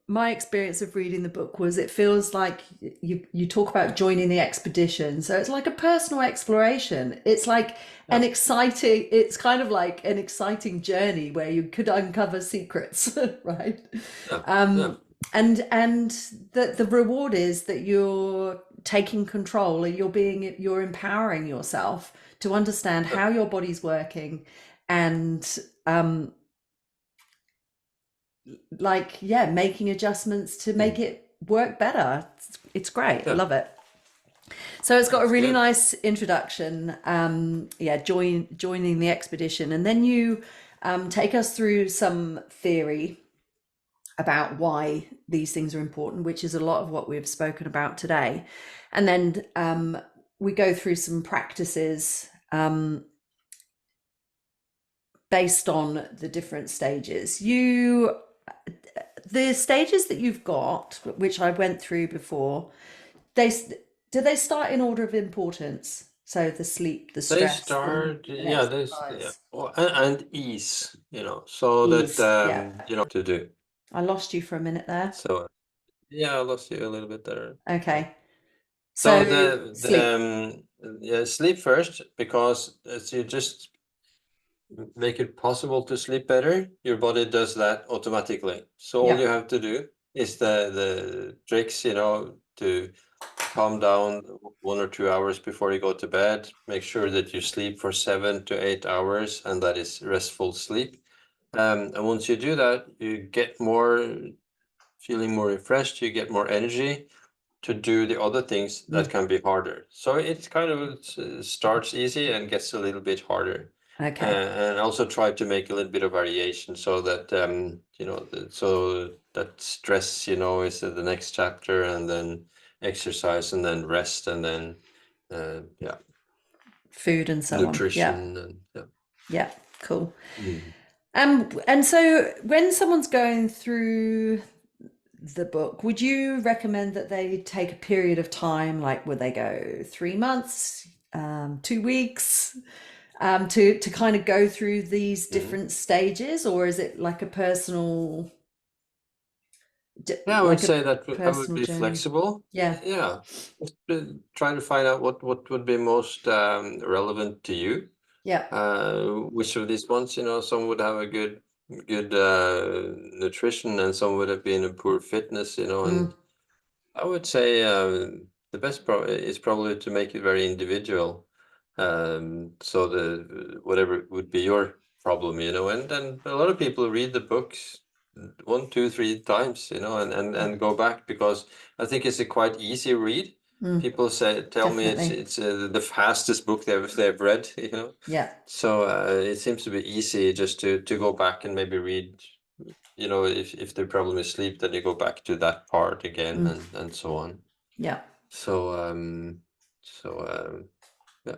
my experience of reading the book was, it feels like you talk about joining the expedition, so it's like a personal exploration. It's like it's kind of like an exciting journey where you could uncover secrets, right? Yeah. and the reward is that you're taking control, and you're empowering yourself to understand Yeah. how your body's working, and like, yeah, making adjustments to make it work better. It's great. I Yeah. love it. So it's got a That's really good. nice introduction. Yeah, joining the expedition, and then you take us through some theory about why these things are important, which is a lot of what we've spoken about today. And then we go through some practices based on the different stages. The stages that you've got, which I went through before, do they start in order of importance? So the sleep, the They stress, start, and yeah, yeah, exercise. and ease, so that Ease. Yeah. to do. I lost you for a minute there. So yeah, I lost you a little bit there. Yeah. Okay. So So sleep. yeah, sleep first, because as you just make it possible to sleep better, your body does that automatically. So all you Yeah. have to do is the tricks, to calm down 1 or 2 hours before you go to bed. Make sure that you sleep for 7 to 8 hours, and that is restful sleep. And once you do that, you get feeling more refreshed, you get more energy to do the other things that Mm. can be harder. So it kind of starts easy and gets a little bit harder. Okay. And also try to make a little bit of variation, so that so that stress, is the next chapter, and then exercise, and then rest, and then yeah, Food and so on. Yeah. nutrition, and yeah. Yeah. Cool. Mm. And so when someone's going through the book, would you recommend that they take a period of time? Like, would they go 3 months, 2 weeks, to kind of go through these Mhm. different stages, or is it like a personal, Yeah, I would like a say that I would personal be journey? flexible. Yeah. Yeah, just try to find out what would be most relevant to you. Yeah. Which of these ones, some would have a good nutrition, and some would have been a poor fitness, Mm, and I would say the best is probably to make it very individual. So the whatever would be your problem, and then a lot of people read the books 1, 2, 3 times, yeah. and go back, because I think it's a quite easy read. Mm, People tell me it's definitely. it's the fastest book they've read, Yeah. So it seems to be easy just to go back and maybe read. If the problem is sleep, then you go back to that part again, Mm, and so on. yeah. So yeah.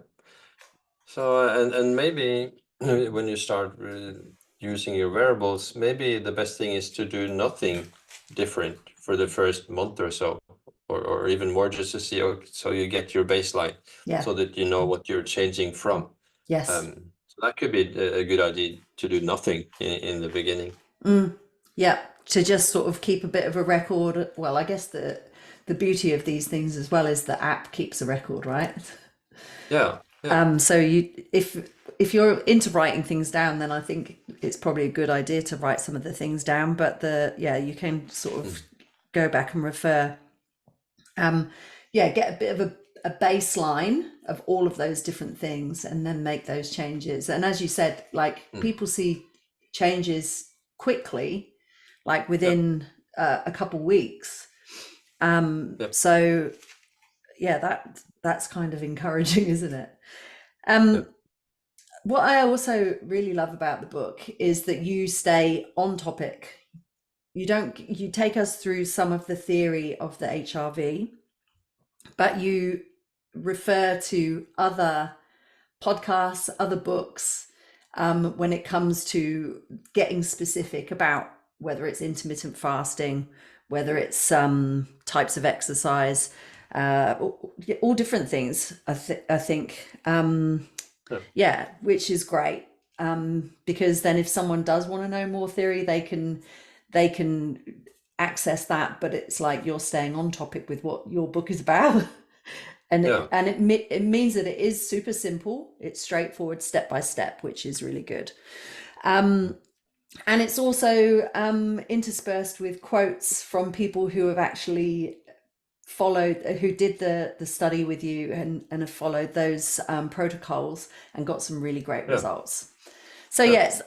So and maybe when you start using your wearables, maybe the best thing is to do nothing different for the first month or so, or even more, just to see, so you get your baseline, Yeah. so that you know what you're changing from. Yes. So that could be a good idea, to do nothing in the beginning. Mm, yeah. To just sort of keep a bit of a record. Well, I guess the beauty of these things as well is the app keeps a record, right? Yeah, yeah. So if you're into writing things down, then I think it's probably a good idea to write some of the things down. But you can sort of Mm. go back and refer. Yeah, get a bit of a baseline of all of those different things, and then make those changes. And as you said, like, Mm. people see changes quickly, like Yep, within a couple weeks. yep, So yeah, that's kind of encouraging, isn't it? Um, yep. what I also really love about the book is that you stay on topic. You take us through some of the theory of the HRV, but you refer to other podcasts, other books, when it comes to getting specific about whether it's intermittent fasting, whether it's types of exercise, all different things. I think, Yep. yeah, which is great, because then if someone does want to know more theory, they can access that. But it's like you're staying on topic with what your book is about. And Yeah. it means that it is super simple. It's straightforward, step by step, which is really good. And it's also interspersed with quotes from people who have actually followed, who did the study with you and have followed those protocols and got some really great Yeah, results. So yeah. yes,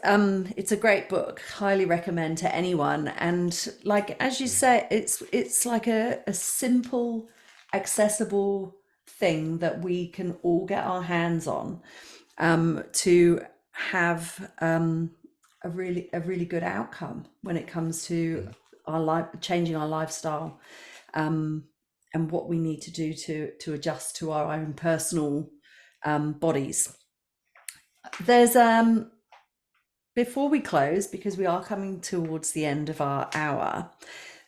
it's a great book. Highly recommend to anyone. And like as you say, it's like a simple, accessible thing that we can all get our hands on to have a really good outcome when it comes to Mhm. our life, changing our lifestyle, and what we need to do to adjust to our own personal bodies. There's before we close, because we are coming towards the end of our hour,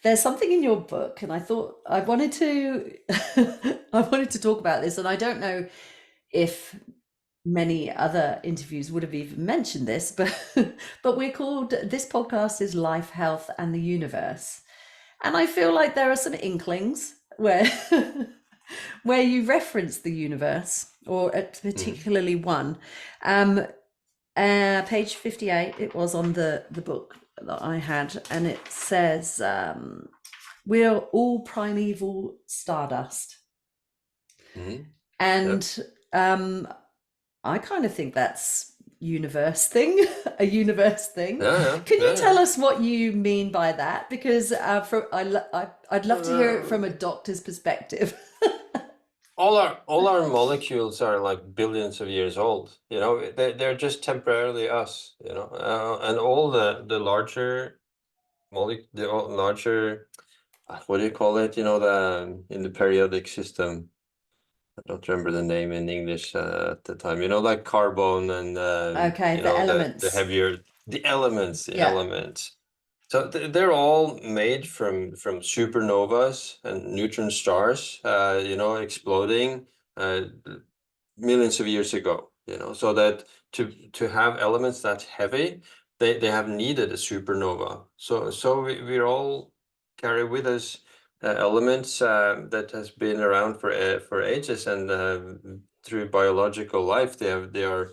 there's something in your book, and I thought I wanted to I wanted to talk about this, and I don't know if many other interviews would have even mentioned this, but but we're called, this podcast is Life, Health, and the Universe. And I feel like there are some inklings where where you reference the universe, or Mhm. particularly one. Um, Page 58, it was on the book that I had, and it says, we're all primeval stardust. Mhm. Yeah, And um, I kind of think that's universe thing, a universe thing. yeah, yeah, Can you yeah, tell yeah. us what you mean by that? Because I'd love to hear it from a Uh, doctor's perspective. all our molecules are like billions of years old. You know, they're just temporarily us. You know, and all the larger larger, what do you call it? You know, the in the periodic system. I don't remember the name in English at the time. You know, like carbon and Okay, you the know, the elements. heavier the elements, the Yeah. elements. So they're all made from supernovas and neutron stars, you know, exploding uh, millions of years ago. You know, so that to have elements that heavy, they have needed a supernova. So we're all carry with us elements that has been around for ages, and through biological life, they are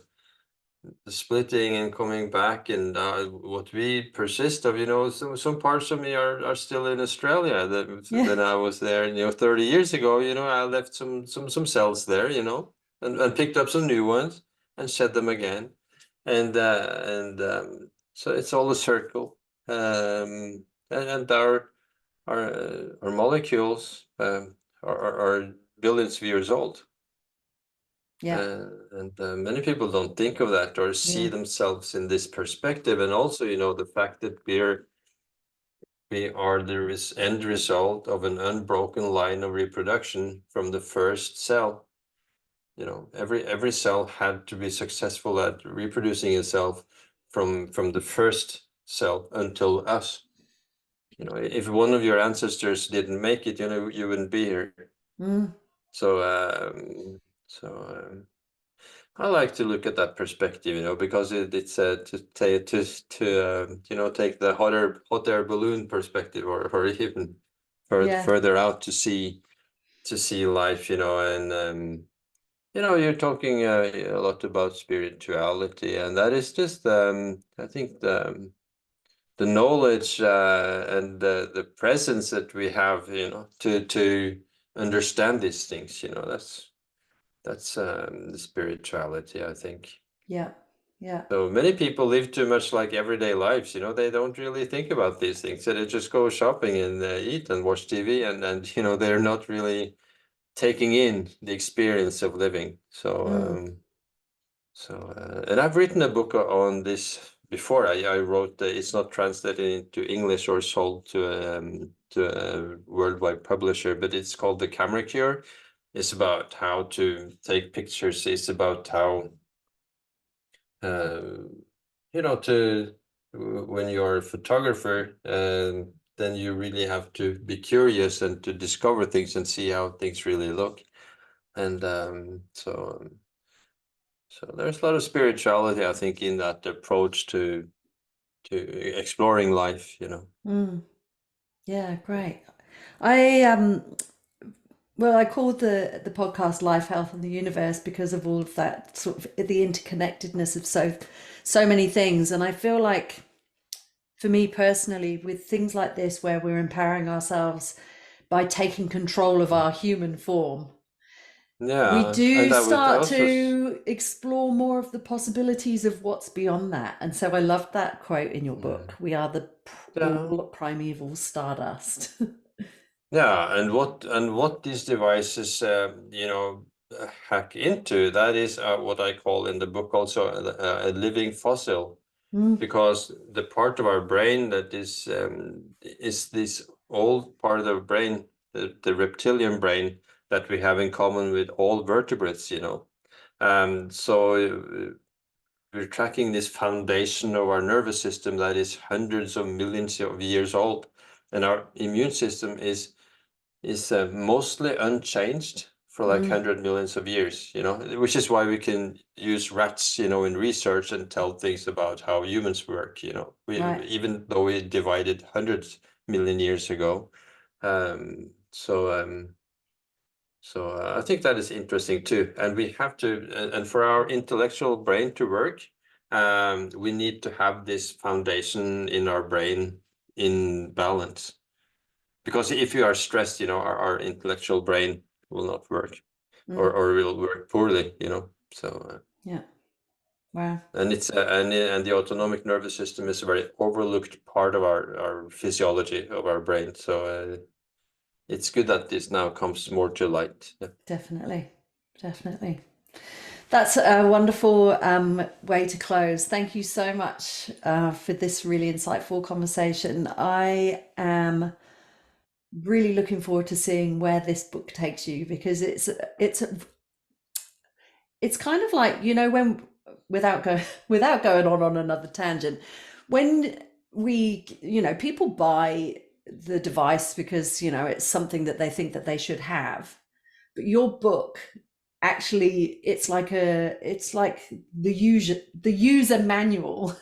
splitting and coming back, and what we persist of, you know, some parts of me are still in Australia. That Yeah. when I was there, you know, 30 years ago, you know, I left some cells there, you know, and picked up some new ones and shed them again, and so it's all a circle, and our molecules are billions of years old. Yeah. And many people don't think of that or see Yeah. themselves in this perspective. And also, you know, the fact that we are the end result of an unbroken line of reproduction from the first cell. You know, every cell had to be successful at reproducing itself from the first cell until us. You know, if one of your ancestors didn't make it, you know, you wouldn't be here. Mm. So, so. I like to look at that perspective, you know, because it's to you know, take the hot air balloon perspective, or even Yeah. further out to see life, you know, and you know, you're talking a lot about spirituality, and that is just I think the knowledge and the presence that we have, you know, to understand these things, you know, that's the spirituality, I think. Yeah. Yeah. So many people live too much like everyday lives, you know, they don't really think about these things. So they just go shopping and eat and watch TV, and you know, they're not really taking in the experience of living. Mm. And I've written a book on this before. I wrote, it's not translated into English or sold to a worldwide publisher, but it's called The Camera Cure. It's about how to take pictures. It's about how uh, you know, to when you're a photographer, then you really have to be curious and to discover things and see how things really look. And so there's a lot of spirituality, I think, in that approach to exploring life, you know. Mm. Yeah, great. I well, I called the podcast Life, Health, and the Universe because of all of that sort of the interconnectedness of so many things, and I feel like for me personally, with things like this, where we're empowering ourselves by taking control of our human form, we Yeah, do and I would start also to explore more of the possibilities of what's beyond that. And so I loved that quote in your book. We are the yeah. all primeval stardust. Yeah, and what these devices, hack into, that is what I call in the book also a living fossil, Mm, because the part of our brain that is this old part of the brain, the reptilian brain that we have in common with all vertebrates, So we're tracking this foundation of our nervous system that is hundreds of millions of years old, and our immune system is mostly unchanged for like mm, 100 millions of years, which is why we can use rats, in research and tell things about how humans work, right. even though we divided hundreds million years ago. So I think that is interesting too. And we have to, and for our intellectual brain to work, we need to have this foundation in our brain in balance. Because if you are stressed, our intellectual brain will not work, Mm, or will work poorly, So, yeah. Wow. and it's and the autonomic nervous system is a very overlooked part of our physiology of our brain. So it's good that this now comes more to light. Yeah. Definitely. Definitely. That's a wonderful way to close. Thank you so much for this really insightful conversation. I am really looking forward to seeing where this book takes you, because it's kind of like, when, without going on another tangent, when people buy the device because it's something that they think that they should have, but your book, actually, it's like the user manual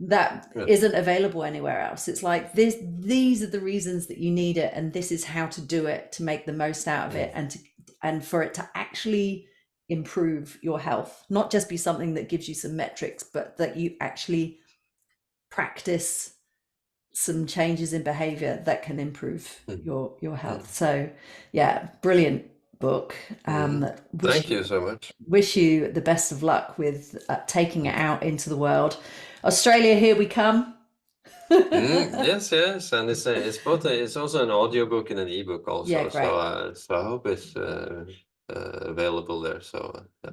that Good. isn't available anywhere else. It's like these are the reasons that you need it, and this is how to do it to make the most out of it, and for it to actually improve your health, not just be something that gives you some metrics, but that you actually practice some changes in behavior that can improve your health. So yeah, brilliant book. Thank you so much. Wish you the best of luck with taking it out into the world. Australia, here we come. Yes, and it's both it's also an audiobook and an ebook Yeah, also. great. So I hope it's available there. So yeah.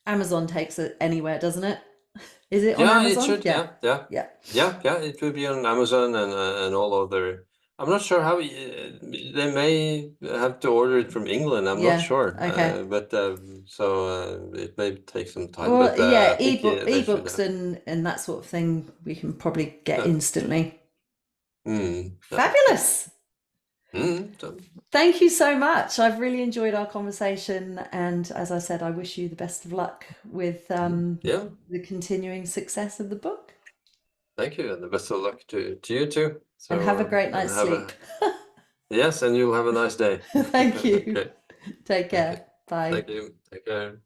Amazon takes it anywhere, doesn't it? Is it on Yeah, it Amazon? should. Yeah. Yeah, yeah, Yeah. yeah. It will be on Amazon and all other. I'm not sure how they may have to order it from England. I'm not Yeah. sure, Okay. but so it may take some time. Well, But yeah, I think they should ebooks have. and that sort of thing we can probably get Yeah. instantly. Yeah. Fabulous. So, Thank you so much. I've really enjoyed our conversation, and as I said, I wish you the best of luck with yeah. the continuing success of the book. Thank you, and the best of luck to you too. And have a So great and night's have sleep. a yes, and you'll have a nice day. Thank you. Okay. Take Okay. care. Bye. Thank you. Take care.